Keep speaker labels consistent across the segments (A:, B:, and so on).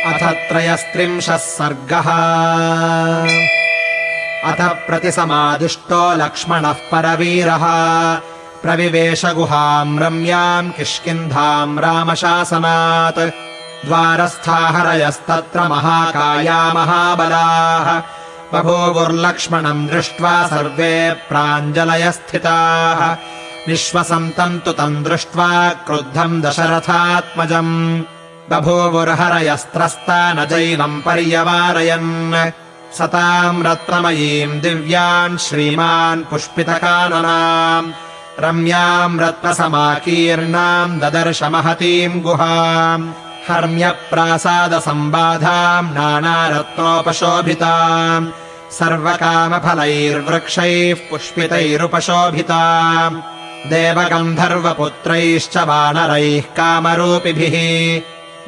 A: अथ 33 सर्गः। अथ प्रतिसमादिष्टो लक्ष्मणः परवीरः प्रविवेश गुहाम् रम्याम् किष्किन्धाम् रामशासनात्। द्वारस्था हरयस्तत्र महाकाया महाबलाः बभूवुर्लक्ष्मणम् दृष्ट्वा सर्वे प्राञ्जलयस्थिताः। निःश्वसन्तम् तु तम् दृष्ट्वा क्रुद्धम् दशरथात्मजम् बभूवुर्हरयस्त्रस्ता न जैनम् पर्यवारयन्। सताम् रत्नमयीम् दिव्यान् श्रीमान् पुष्पितकाननाम् रम्याम् रत्नसमाकीर्णाम् ददर्श महतीम् गुहाम्। हर्म्यप्रासादसम्बाधाम् नानारत्नोपशोभिताम् सर्वकामफलैर्वृक्षैः पुष्पितैरुपशोभिताम् देवगन्धर्वपुत्रैश्च वानरैः कामरूपिभिः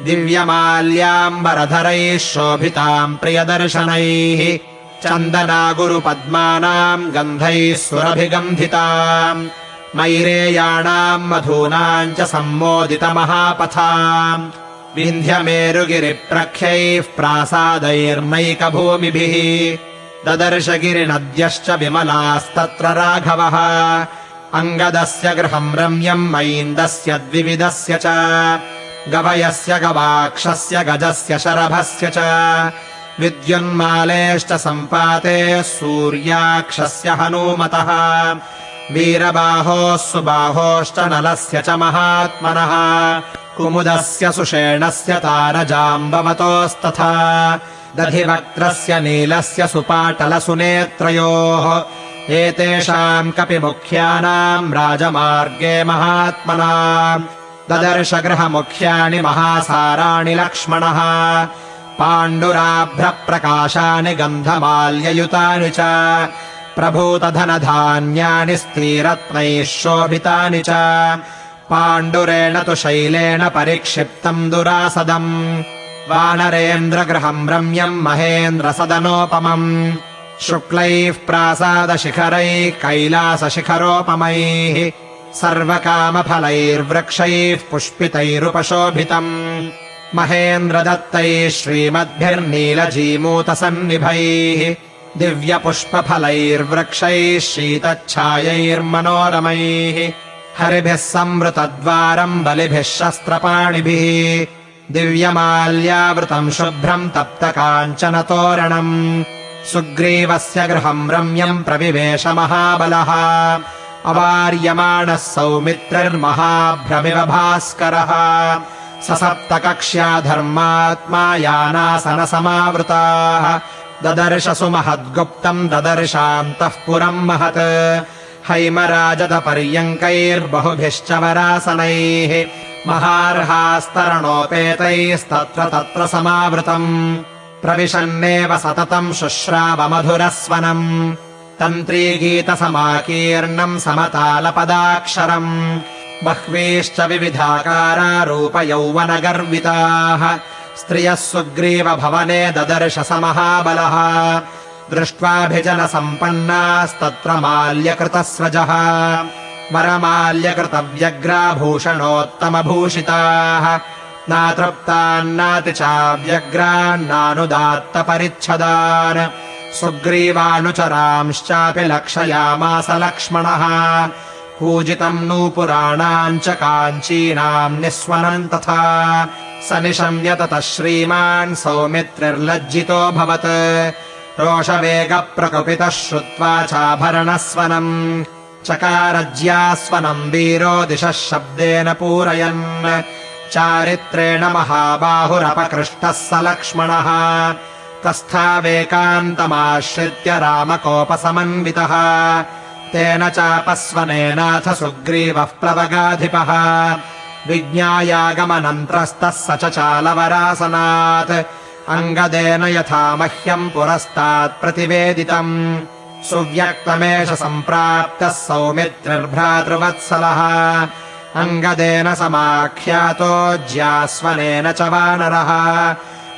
A: दिव्यमाल्याम्बरधरैः शोभिताम् प्रियदर्शनैः चन्दनागुरुपद्मानाम् गन्धैः सुरभिगन्धिताम् मैरेयाणाम् मधूनाम् च सम्मोदितमहापथाम् विन्ध्यमेरुगिरिप्रख्यैः प्रासादैर्नैकभूमिभिः ददर्श गिरिनद्यश्च विमलास्तत्र राघवः। अङ्गदस्य गृहम् रम्यम् मैन्दस्य द्विविधस्य च गवयस्य गवाक्षस्य गजस्य शरभस्य च विद्युन्मालेश्च सम्पाते सूर्याक्षस्य हनूमतः वीरबाहोः सुबाहोश्च नलस्य च महात्मनः कुमुदस्य सुषेणस्य तारजाम्बवतोस्तथा दधिवक्त्रस्य नीलस्य सुपाटलसुनेत्रयोः एतेषाम् कपिमुख्यानाम् राजमार्गे महात्मना ददर्श गृहमुख्यानि महासाराणि लक्ष्मणः पाण्डुराभ्रप्रकाशानि गन्धमाल्ययुतानि च प्रभूतधनधान्यानि स्त्रीरत्नैः शोभितानि च पाण्डुरेण तु शैलेन परिक्षिप्तम् दुरासदम् वानरेन्द्रगृहम् रम्यम् महेन्द्रसदनोपमम् शुक्लैः प्रासादशिखरैः कैलासशिखरोपमैः सर्वकामफलैर्वृक्षैः पुष्पितैरुपशोभितम् महेन्द्रदत्तैः श्रीमद्भिर्नीलजीमूतसन्निभैः दिव्यपुष्पफलैर्वृक्षैः शीतच्छायैर्मनोरमैः हरिभिः संवृतद्वारम् बलिभिः शस्त्रपाणिभिः दिव्यमाल्यावृतम् शुभ्रम् तप्तकाञ्चनतोरणम् सुग्रीवस्य गृहम् रम्यम् प्रविवेश महाबलः अवार्यमाणः सौमित्रिर्महाभ्रमिव भास्करः ससप्तकक्ष्या धर्मात्मा यानासनसमावृताः ददर्श सुमहद्गुप्तम् ददर्शान्तः पुरम् महत् हैमराजदपर्यङ्कैर्बहुभिश्च वरासनैः महार्हास्तरणोपेतैस्तत्र तत्र समावृतम् प्रविशन्नेव सततम् शुश्रावमधुरस्वनम् तन्त्रीगीतसमाकीर्णम् समतालपदाक्षरम् बह्वीश्च विविधाकारा रूपयौवनगर्विताः स्त्रियः सुग्रीवभवने ददर्श स महाबलः दृष्ट्वाभिजनसम्पन्नास्तत्र माल्यकृतस्रजः वरमाल्यकृतव्यग्राभूषणोत्तमभूषिताः नातृप्तान्नातिचाव्यग्रान्नानुदात्तपरिच्छदान् सुग्रीवानुचरांश्चापि लक्षयामास लक्ष्मणः पूजितम् नूपुराणाम् च काञ्चीनाम् निःस्वनम् तथा स निशम्य ततः श्रीमान् सौमित्रिर्लज्जितोऽभवत् रोषवेगप्रकुपितः श्रुत्वा चाभरणस्वनम् चकारज्यास्वनम् वीरो दिशः शब्देन पूरयन् चारित्रेण महाबाहुरपकृष्टः स लक्ष्मणः तस्थावेकान्तमाश्रित्य रामकोपसमन्वितः तेन चापस्वनेनाथ सुग्रीवः प्लवगाधिपः विज्ञायागमनन्त्रस्तः स च चालवरासनात् अङ्गदेन यथा मह्यम् पुरस्तात् प्रतिवेदितम् सुव्यक्तमेष सम्प्राप्तः सौमित्रिर्भ्रातृवत्सलः अङ्गदेन समाख्यातो ज्यास्वनेन च वानरः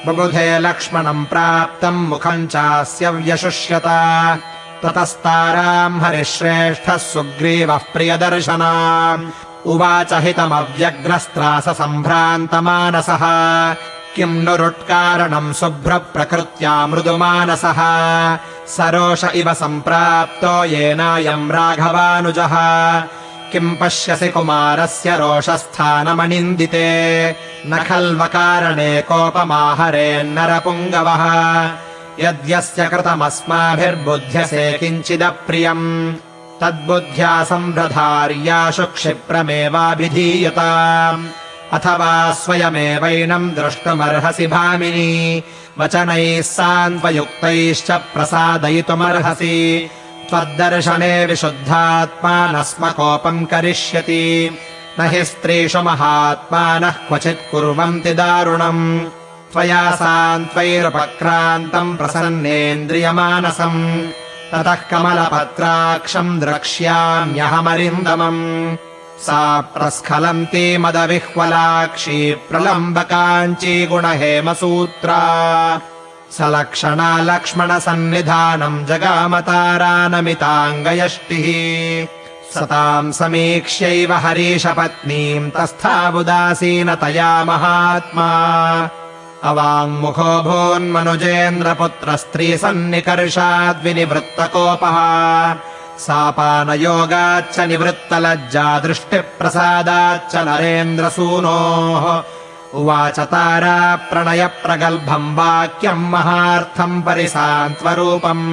A: बुबुधे लक्ष्मणम् प्राप्तम् मुखम् चास्य व्यशुष्यत ततस्ताराम् हरिश्रेष्ठः सुग्रीवः प्रियदर्शना उवाच हितमव्यग्रस्त्रास सम्भ्रान्तमानसः किम् नुरुट्कारणम् शुभ्रप्रकृत्या मृदुमानसः सरोष इव सम्प्राप्तो येनायम् राघवानुजः किम् पश्यसि कुमारस्य रोषस्थानमनिन्दिते न खल्वकारणे कोपमाहरेन्नरपुङ्गवः यद्यस्य कृतमस्माभिर्बुध्यसे किञ्चिदप्रियम् तद्बुद्ध्या सम्भ्रधार्याशु क्षिप्रमेवाभिधीयताम् अथवा स्वयमेवैनम् द्रष्टुमर्हसि भामिनी वचनैः सान्त्वयुक्तैश्च प्रसादयितुमर्हसि त्वद्दर्शने विशुद्धात्मा न स्म कोपम् करिष्यति न हि स्त्रीषु महात्मानः क्वचित् कुर्वन्ति दारुणम् त्वया सान्त्वैरुपक्रान्तम् प्रसन्नेन्द्रियमानसम् ततः कमलपत्राक्षम् द्रक्ष्याम्यहमरिन्दमम् सा प्रस्खलन्ती मदविह्वलाक्षी प्रलम्बकाञ्ची गुणहेमसूत्रा सलक्षणा लक्ष्मणसन्निधानम् जगामतारानमिताङ्गयष्टिः सताम् समीक्ष्यैव हरीशपत्नीम् तस्थावुदासीनतया महात्मा अवाङ्मुखो भून्मनुजेन्द्रपुत्रस्त्रीसन्निकर्षाद्विनिवृत्तकोपः सापानयोगाच्च निवृत्तलज्जा दृष्टिप्रसादाच्च नरेन्द्रसूनोः उवाच तारा प्रणयप्रगल्भम् वाक्यम् महार्थम् परिसान्त्वरूपम्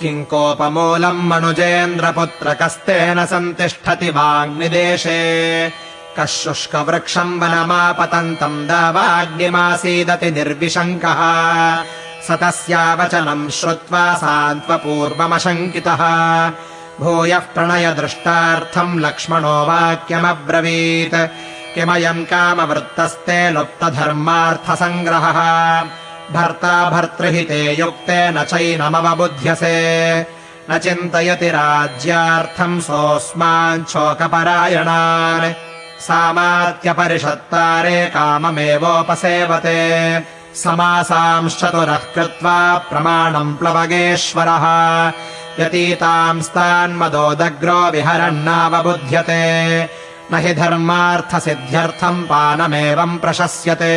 A: किम् कोपमूलम् मनुजेन्द्रपुत्रकस्तेन सन्तिष्ठति वाग्निदेशे कः शुष्कवृक्षम् वनमापतन्तम् दावाग्निमासीदति निर्विशङ्कः स तस्यावचनम् श्रुत्वा सान्त्वपूर्वमशङ्कितः भूयः प्रणयदृष्टार्थम् लक्ष्मणो वाक्यमब्रवीत् किमयम् कामवृत्तस्ते लुप्तधर्मार्थसङ्ग्रहः भर्ता भर्तृहिते युक्ते न चैनमवबुध्यसे न चिन्तयति राज्यार्थम् सोऽस्माञ्छोकपरायणान् सामात्यपरिषत्तारे काममेवोपसेवते समासांश्चतुरः कृत्वा प्रमाणम् प्लवगेश्वरः यतीतांस्तान्मदोदग्रो विहरन्नावबुध्यते न हि धर्मार्थसिद्ध्यर्थम् पानमेवम् प्रशस्यते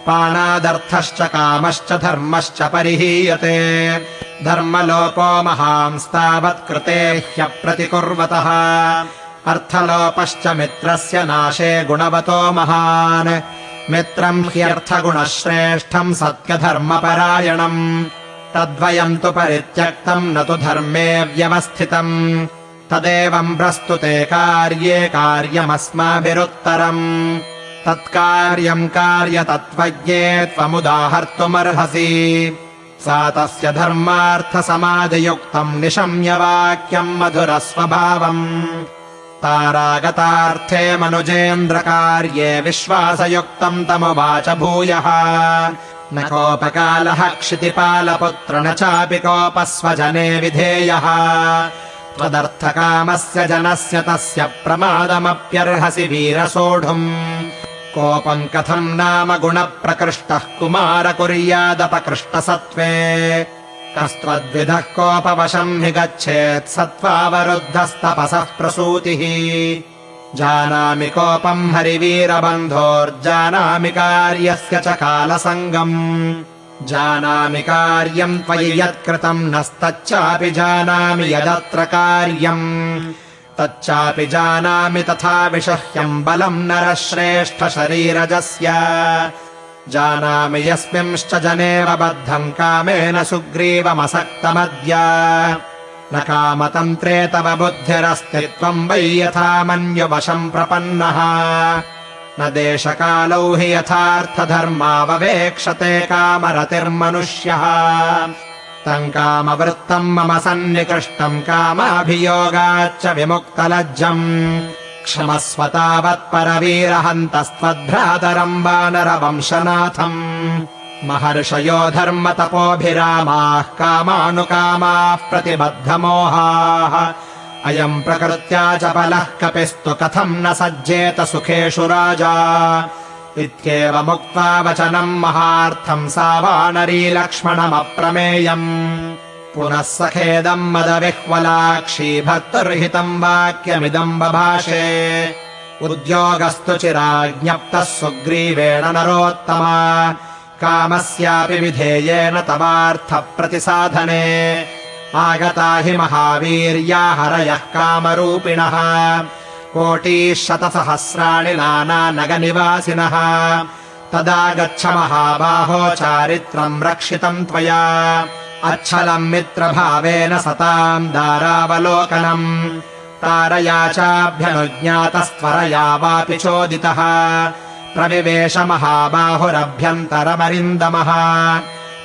A: पानादर्थश्च कामश्च धर्मश्च परिहीयते धर्मलोपो महांस्तावत्कृते ह्यप्रतिकुर्वतः अर्थलोपश्च मित्रस्य नाशे गुणवतो महान् मित्रम् ह्यर्थगुणश्रेष्ठम् सत्यधर्मपरायणम् तद्वयम् तु परित्यक्तम् न तु धर्मे व्यवस्थितम् तदेवम् प्रस्तुते कार्ये कार्यमस्माभिरुत्तरम् तत्कार्यम् कार्यतत्त्वज्ञे त्वमुदाहर्तुमर्हसि सा तस्य धर्मार्थसमाधियुक्तम् निशम्य वाक्यम् मधुरस्वभावम् तारागतार्थे मनुजेन्द्रकार्ये विश्वासयुक्तम् तमुवाच भूयः न कोपकालः क्षितिपालपुत्र न चापि कोपस्वजने विधेयः त्वदर्थकामस्य जनस्य तस्य प्रमादमप्यर्हसि वीरसोढुम् कोपम् कथम् नाम गुणप्रकृष्टः कुमार कुर्यादपकृष्टसत्त्वे कस्त्वद्विधः कोपवशम् हि गच्छेत् सत्त्वावरुद्धस्तपसः प्रसूतिः जानामि कोपम् हरिवीरबन्धोर्जानामि कार्यस्य च कालसङ्गम् जानामि कार्यम् त्वयि यत्कृतम् नस्तच्चापि जानामि यदत्र कार्यम् तच्चापि जानामि तथा विषह्यम् बलम् नरश्रेष्ठशरीरजस्य जानामि यस्मिंश्च जनेव बद्धम् कामेन सुग्रीवमसक्तमद्य न कामतन्त्रे तव बुद्धिरस्ति त्वम् वै यथा मन्युवशम् प्रपन्नः न देशकालौ हि यथार्थधर्माववेक्षते कामरतिर्मनुष्यः तम् कामवृत्तम् मम सन्निकृष्टम् कामाभियोगाच्च विमुक्तलज्जम् क्षमस्व तावत्परवीरहन्तस्त्वद्भ्रातरम् वानरवंशनाथम् महर्षयो धर्मतपोभिरामाः कामानुकामाः प्रतिबद्धमोहाः अयम् प्रकृत्या चपलः कपिस्तु कथम् न सज्जेत सुखेषु राजा इत्येवमुक्त्वा वचनम् महार्थम् सा वानरी लक्ष्मणमप्रमेयम् पुनः सखेदम् मदविह्वलाक्षी भक्तुर्हितम् वाक्यमिदम् बभाषे उद्योगस्तु चिराज्ञप्तः सुग्रीवेण नरोत्तमा कामस्यापि विधेयेन तवार्थप्रतिसाधने आगता हि महावीर्या हरयः कामरूपिणः कोटिः शतसहस्राणि नानानगनिवासिनः तदा गच्छ महाबाहो चारित्रम् रक्षितम् त्वया अच्छलम् मित्रभावेन सताम् दारावलोकनम् तारया चाभ्यनुज्ञातस्त्वरया वापि चोदितः प्रविवेश महाबाहुरभ्यन्तरमरिन्दमः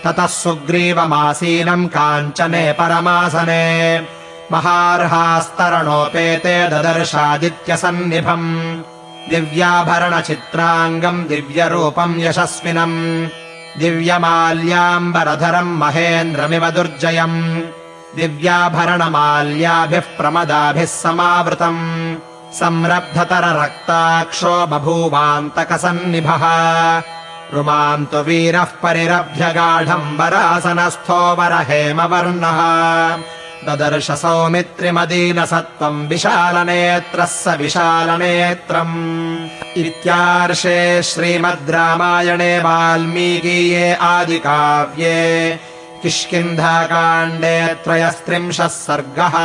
A: ततः सुग्रीवमासीनम् काञ्चने परमासने महार्हास्तरणोपेते ददर्शादित्यसन्निभम् दिव्याभरणचित्राङ्गम् दिव्यरूपम् यशस्विनम् दिव्यमाल्याम्बरधरम् महेन्द्रमिव दुर्जयम् दिव्याभरणमाल्याभिः प्रमदाभिः समावृतम् संरब्धतररक्ताक्षो बभूवान्तकसन्निभः रुमान्तु वीरः परिरभ्यगाढम्बरासनस्थो वरहेमवर्णः ददर्श सौमित्रिमदीनसत्त्वम् विशालनेत्रः स विशालनेत्रम् इत्यार्षे श्रीमद् रामायणे वाल्मीकीये आदिकाव्ये किष्किन्धाकाण्डे 33 सर्गः।